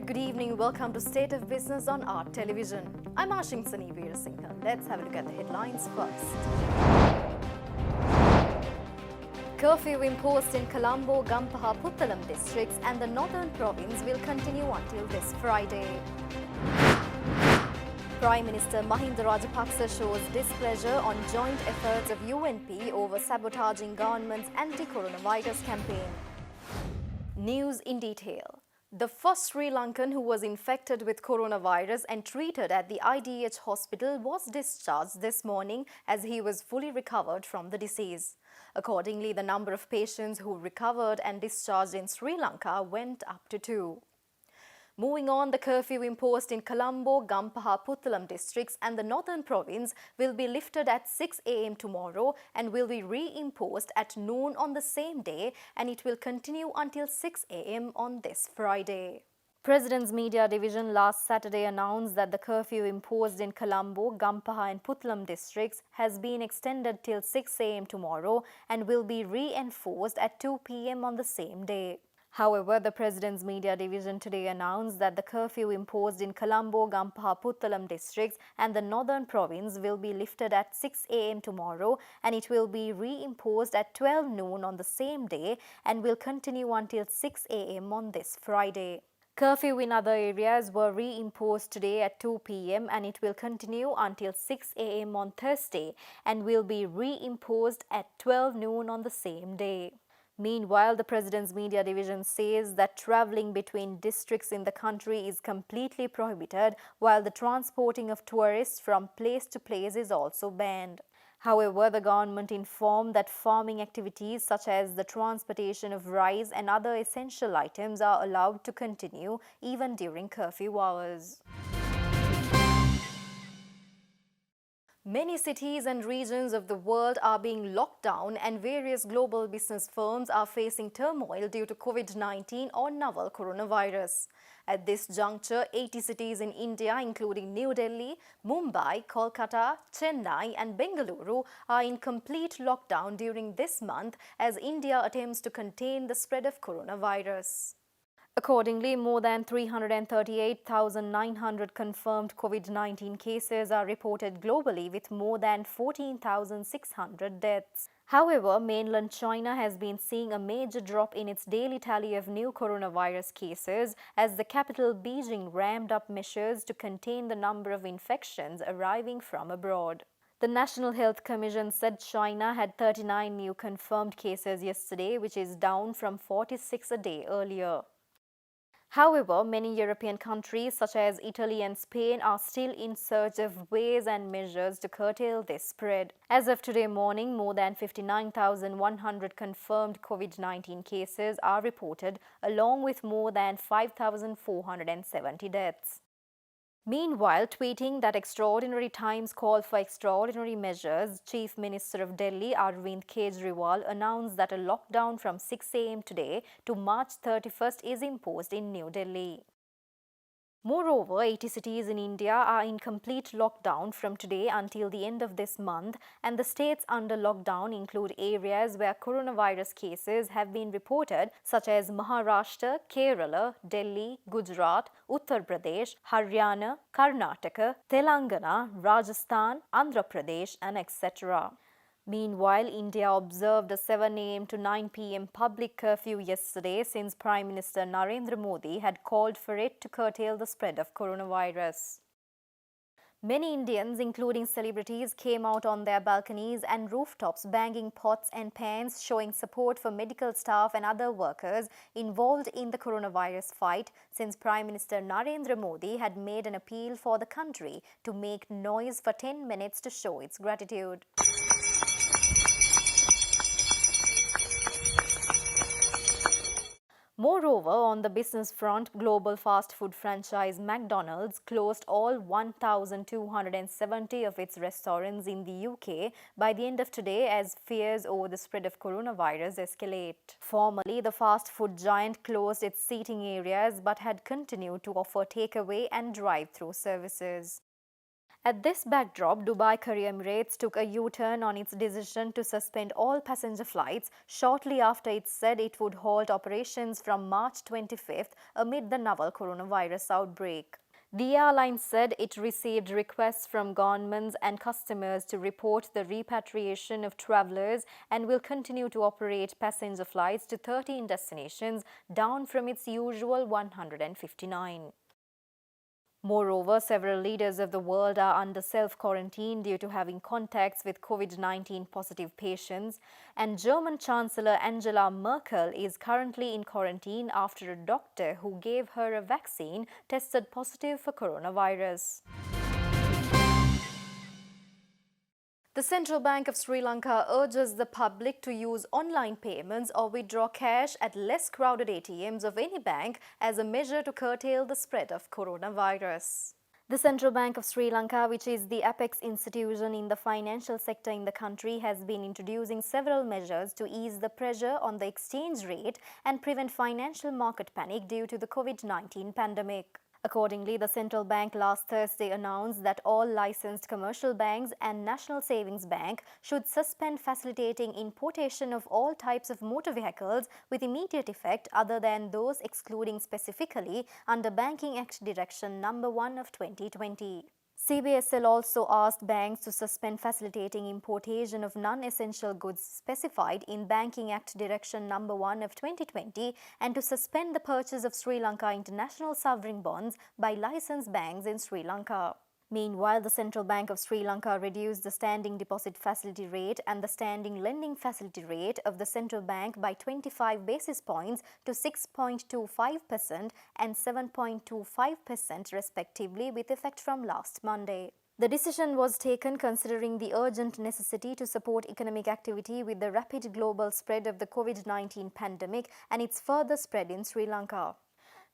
good evening. Welcome to State of Business on Art Television. I'm Ashinsani Veerasinghe. Let's have a look at the headlines first. Curfew imposed in Colombo, Gampaha, Puttalam districts and the northern province will continue until this Friday. Prime Minister Mahinda Rajapaksa shows displeasure on joint efforts of UNP over sabotaging government's anti-coronavirus campaign. News in detail. The first Sri Lankan who was infected with coronavirus and treated at the IDH hospital was discharged this morning as he was fully recovered from the disease. Accordingly, the number of patients who recovered and discharged in Sri Lanka went up to 2. Moving on, the curfew imposed in Colombo, Gampaha, Puttalam districts and the northern province will be lifted at 6 a.m. tomorrow and will be reimposed at noon on the same day, and it will continue until 6 a.m. on this Friday. President's Media Division last Saturday announced that the curfew imposed in Colombo, Gampaha and Puttalam districts has been extended till 6 a.m. tomorrow and will be reinforced at 2 p.m. on the same day. However, the President's Media Division today announced that the curfew imposed in Colombo, Gampaha, Puttalam districts and the northern province will be lifted at 6 a.m. tomorrow and it will be reimposed at 12 noon on the same day and will continue until 6 a.m. on this Friday. Curfew in other areas were reimposed today at 2 p.m. and it will continue until 6 a.m. on Thursday and will be reimposed at 12 noon on the same day. Meanwhile, the President's Media Division says that travelling between districts in the country is completely prohibited, while the transporting of tourists from place to place is also banned. However, the government informed that farming activities such as the transportation of rice and other essential items are allowed to continue even during curfew hours. Many cities and regions of the world are being locked down and various global business firms are facing turmoil due to COVID-19 or novel coronavirus. At this juncture, 80 cities in India, including New Delhi, Mumbai, Kolkata, Chennai and Bengaluru, are in complete lockdown during this month as India attempts to contain the spread of coronavirus. Accordingly, more than 338,900 confirmed COVID-19 cases are reported globally with more than 14,600 deaths. However, mainland China has been seeing a major drop in its daily tally of new coronavirus cases as the capital Beijing ramped up measures to contain the number of infections arriving from abroad. The National Health Commission said China had 39 new confirmed cases yesterday, which is down from 46 a day earlier. However, many European countries such as Italy and Spain are still in search of ways and measures to curtail this spread. As of today morning, more than 59,100 confirmed COVID-19 cases are reported, along with more than 5,470 deaths. Meanwhile, tweeting that extraordinary times call for extraordinary measures, Chief Minister of Delhi Arvind Kejriwal announced that a lockdown from 6 a.m. today to March 31st is imposed in New Delhi. Moreover, 80 cities in India are in complete lockdown from today until the end of this month, and the states under lockdown include areas where coronavirus cases have been reported such as Maharashtra, Kerala, Delhi, Gujarat, Uttar Pradesh, Haryana, Karnataka, Telangana, Rajasthan, Andhra Pradesh and etc. Meanwhile, India observed a 7 a.m. to 9 p.m. public curfew yesterday since Prime Minister Narendra Modi had called for it to curtail the spread of coronavirus. Many Indians, including celebrities, came out on their balconies and rooftops banging pots and pans, showing support for medical staff and other workers involved in the coronavirus fight since Prime Minister Narendra Modi had made an appeal for the country to make noise for 10 minutes to show its gratitude. Moreover, on the business front, global fast food franchise McDonald's closed all 1,270 of its restaurants in the UK by the end of today as fears over the spread of coronavirus escalate. Formerly, the fast food giant closed its seating areas but had continued to offer takeaway and drive-through services. At this backdrop, Dubai Courier Emirates took a U-turn on its decision to suspend all passenger flights shortly after it said it would halt operations from March 25th amid the novel coronavirus outbreak. The airline said it received requests from governments and customers to report the repatriation of travelers and will continue to operate passenger flights to 13 destinations, down from its usual 159. Moreover, several leaders of the world are under self-quarantine due to having contacts with COVID-19 positive patients, and German Chancellor Angela Merkel is currently in quarantine after a doctor who gave her a vaccine tested positive for coronavirus. The Central Bank of Sri Lanka urges the public to use online payments or withdraw cash at less crowded ATMs of any bank as a measure to curtail the spread of coronavirus. The Central Bank of Sri Lanka, which is the apex institution in the financial sector in the country, has been introducing several measures to ease the pressure on the exchange rate and prevent financial market panic due to the COVID-19 pandemic. Accordingly, the central bank last Thursday announced that all licensed commercial banks and National Savings Bank should suspend facilitating importation of all types of motor vehicles with immediate effect other than those excluding specifically under Banking Act Direction No. 1 of 2020. CBSL also asked banks to suspend facilitating importation of non-essential goods specified in Banking Act Direction No. 1 of 2020 and to suspend the purchase of Sri Lanka international sovereign bonds by licensed banks in Sri Lanka. Meanwhile, the Central Bank of Sri Lanka reduced the standing deposit facility rate and the standing lending facility rate of the central bank by 25 basis points to 6.25% and 7.25% respectively, with effect from last Monday. The decision was taken considering the urgent necessity to support economic activity with the rapid global spread of the COVID-19 pandemic and its further spread in Sri Lanka.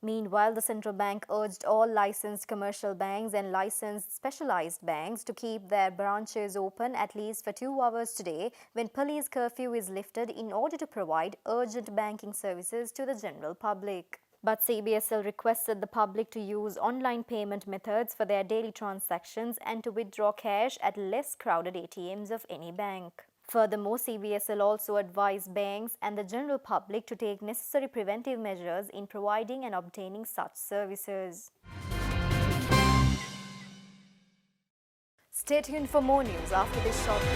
Meanwhile, the central bank urged all licensed commercial banks and licensed specialized banks to keep their branches open at least for 2 hours today when police curfew is lifted in order to provide urgent banking services to the general public. But CBSL requested the public to use online payment methods for their daily transactions and to withdraw cash at less crowded ATMs of any bank. Furthermore, CBSL also advised banks and the general public to take necessary preventive measures in providing and obtaining such services. Stay tuned for more news after this short break.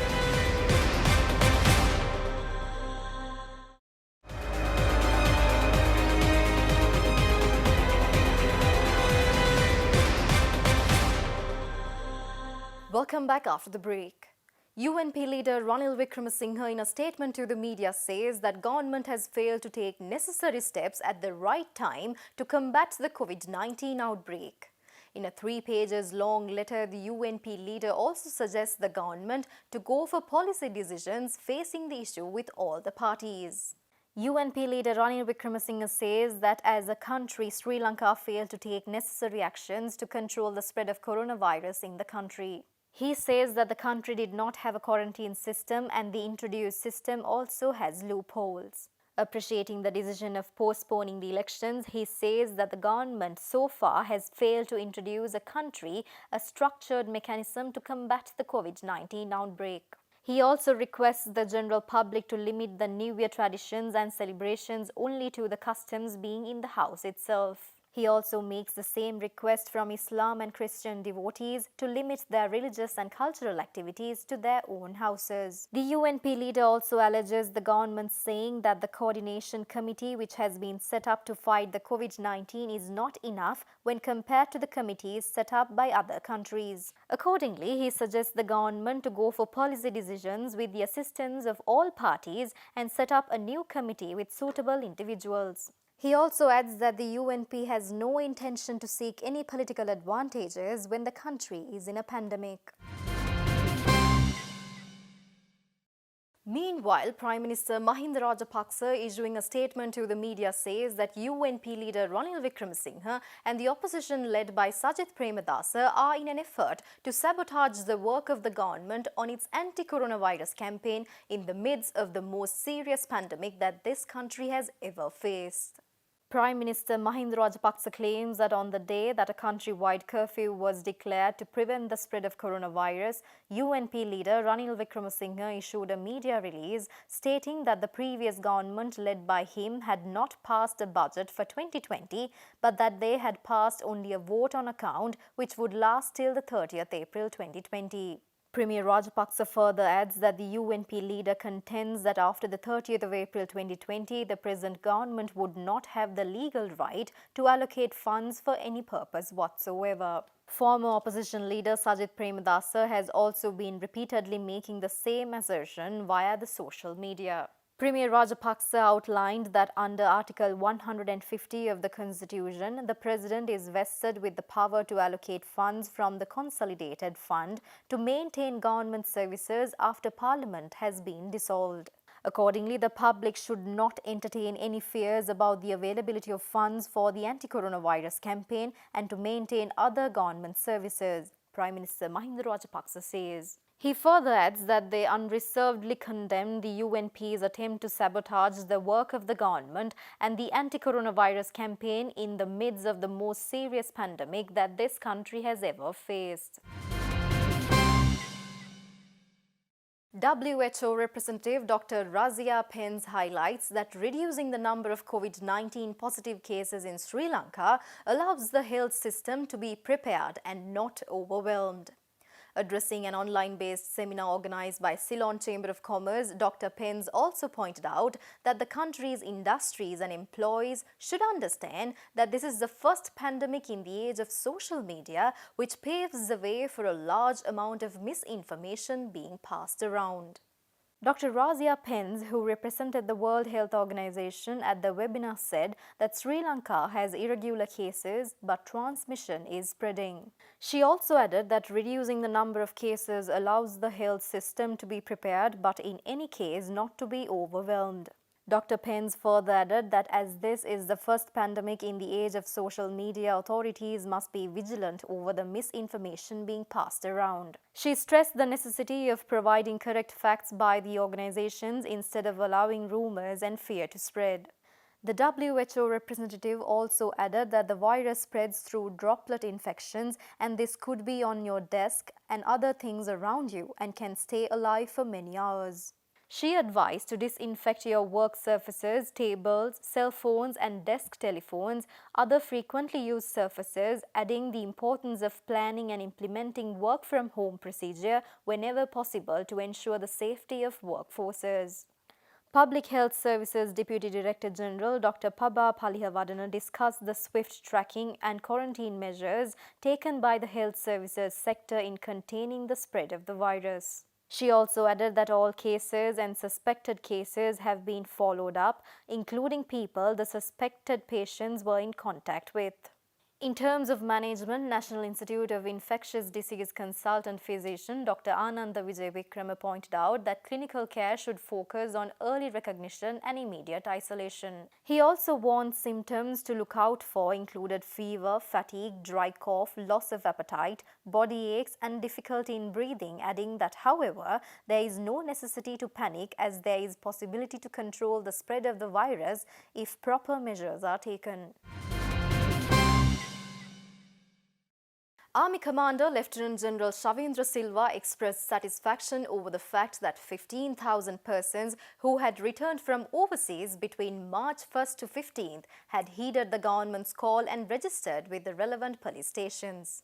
Welcome back after the break. UNP leader Ranil Wickremesinghe, in a statement to the media, says that government has failed to take necessary steps at the right time to combat the COVID-19 outbreak. In a 3 pages long letter, the UNP leader also suggests the government to go for policy decisions facing the issue with all the parties. UNP leader Ranil Wickremesinghe says that as a country, Sri Lanka failed to take necessary actions to control the spread of coronavirus in the country. He says that the country did not have a quarantine system and the introduced system also has loopholes. Appreciating the decision of postponing the elections, he says that the government so far has failed to introduce a structured mechanism to combat the COVID-19 outbreak. He also requests the general public to limit the New Year traditions and celebrations only to the customs being in the house itself. He also makes the same request from Islam and Christian devotees to limit their religious and cultural activities to their own houses. The UNP leader also alleges the government, saying that the coordination committee which has been set up to fight the COVID-19 is not enough when compared to the committees set up by other countries. Accordingly, he suggests the government to go for policy decisions with the assistance of all parties and set up a new committee with suitable individuals. He also adds that the UNP has no intention to seek any political advantages when the country is in a pandemic. Meanwhile, Prime Minister Mahinda Rajapaksa, issuing a statement to the media, says that UNP leader Ranil Wickremesinghe and the opposition led by Sajith Premadasa are in an effort to sabotage the work of the government on its anti-coronavirus campaign in the midst of the most serious pandemic that this country has ever faced. Prime Minister Mahinda Rajapaksa claims that on the day that a country-wide curfew was declared to prevent the spread of coronavirus, UNP leader Ranil Wickremesinghe issued a media release stating that the previous government led by him had not passed a budget for 2020, but that they had passed only a vote on account which would last till the 30th April 2020. Premier Rajapaksa further adds that the UNP leader contends that after the 30th of April 2020, the present government would not have the legal right to allocate funds for any purpose whatsoever. Former opposition leader Sajith Premadasa has also been repeatedly making the same assertion via the social media. Premier Rajapaksa outlined that under Article 150 of the Constitution, the President is vested with the power to allocate funds from the Consolidated Fund to maintain government services after Parliament has been dissolved. Accordingly, the public should not entertain any fears about the availability of funds for the anti-coronavirus campaign and to maintain other government services, Prime Minister Mahinda Rajapaksa says. He further adds that they unreservedly condemn the UNP's attempt to sabotage the work of the government and the anti-coronavirus campaign in the midst of the most serious pandemic that this country has ever faced. WHO representative Dr. Razia Pence highlights that reducing the number of COVID-19 positive cases in Sri Lanka allows the health system to be prepared and not overwhelmed. Addressing an online-based seminar organized by Ceylon Chamber of Commerce, Dr. Pence also pointed out that the country's industries and employees should understand that this is the first pandemic in the age of social media, which paves the way for a large amount of misinformation being passed around. Dr. Razia Pence, who represented the World Health Organization at the webinar, said that Sri Lanka has irregular cases, but transmission is spreading. She also added that reducing the number of cases allows the health system to be prepared, but in any case not to be overwhelmed. Dr. Pence further added that as this is the first pandemic in the age of social media, authorities must be vigilant over the misinformation being passed around. She stressed the necessity of providing correct facts by the organizations instead of allowing rumors and fear to spread. The WHO representative also added that the virus spreads through droplet infections and this could be on your desk and other things around you and can stay alive for many hours. She advised to disinfect your work surfaces, tables, cell phones and desk telephones, other frequently used surfaces, adding the importance of planning and implementing work-from-home procedure whenever possible to ensure the safety of workforces. Public Health Services Deputy Director General Dr. Pabba Palihavadana discussed the swift tracking and quarantine measures taken by the health services sector in containing the spread of the virus. She also added that all cases and suspected cases have been followed up, including people the suspected patients were in contact with. In terms of management, National Institute of Infectious Disease consultant physician Dr. Ananda Vijay Vikrama pointed out that clinical care should focus on early recognition and immediate isolation. He also warned symptoms to look out for included fever, fatigue, dry cough, loss of appetite, body aches and difficulty in breathing, adding that however, there is no necessity to panic as there is possibility to control the spread of the virus if proper measures are taken. Army Commander Lieutenant General Shavindra Silva expressed satisfaction over the fact that 15,000 persons who had returned from overseas between March 1st to 15th had heeded the government's call and registered with the relevant police stations.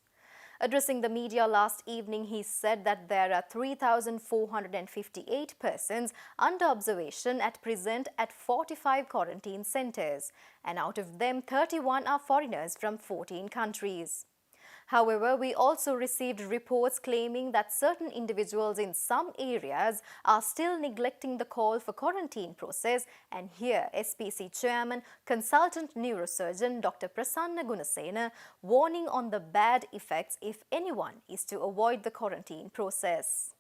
Addressing the media last evening, he said that there are 3,458 persons under observation at present at 45 quarantine centers, and out of them 31 are foreigners from 14 countries. However, we also received reports claiming that certain individuals in some areas are still neglecting the call for quarantine process, and here SPC Chairman, Consultant Neurosurgeon Dr. Prasanna Gunasena warning on the bad effects if anyone is to avoid the quarantine process.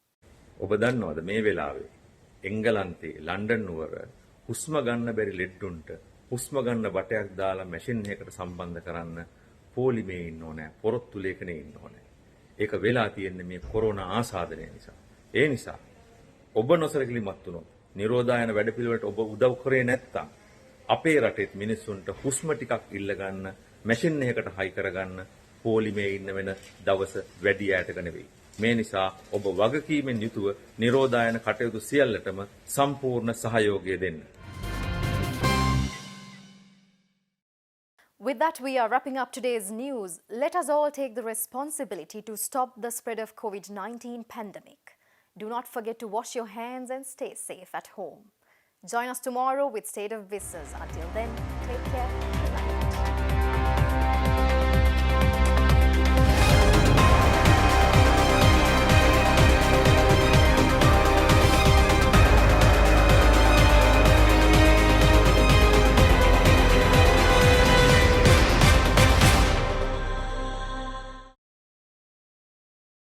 ඔබ දන්නවද මේ වෙලාවේ එංගලන්තේ London නුවර හුස්ම ගන්න බැරි ලෙඩ්ඩුන්ට හුස්ම ගන්න බටයක් දාලා මැෂින් එකකට සම්බන්ධ කරන්න පොලිමේ ඉන්න ඕනේ පොරොත්තු ලේඛනේ ඉන්න ඕනේ. ඒක වෙලා තියෙන්නේ මේ කොරෝනා ආසාදනය නිසා. ඒ නිසා ඔබ නොසලකලිමත් වුණොත් නිරෝධායන වැඩපිළිවෙලට ඔබ උදව් කරේ නැත්නම් අපේ රටෙත් මිනිස්සුන්ට හුස්ම ටිකක් ඉල්ල ගන්න මැෂින් එකකට හයි කරගන්න පොලිමේ ඉන්න වෙන දවස වැඩි ඈතක නෙවෙයි. මේ නිසා ඔබ වගකීමෙන් යුතුව නිරෝධායන කටයුතු සියල්ලටම සම්පූර්ණ සහයෝගය දෙන්න. With that, we are wrapping up today's news. Let us all take the responsibility to stop the spread of COVID-19 pandemic. Do not forget to wash your hands and stay safe at home. Join us tomorrow with State of Business. Until then, take care.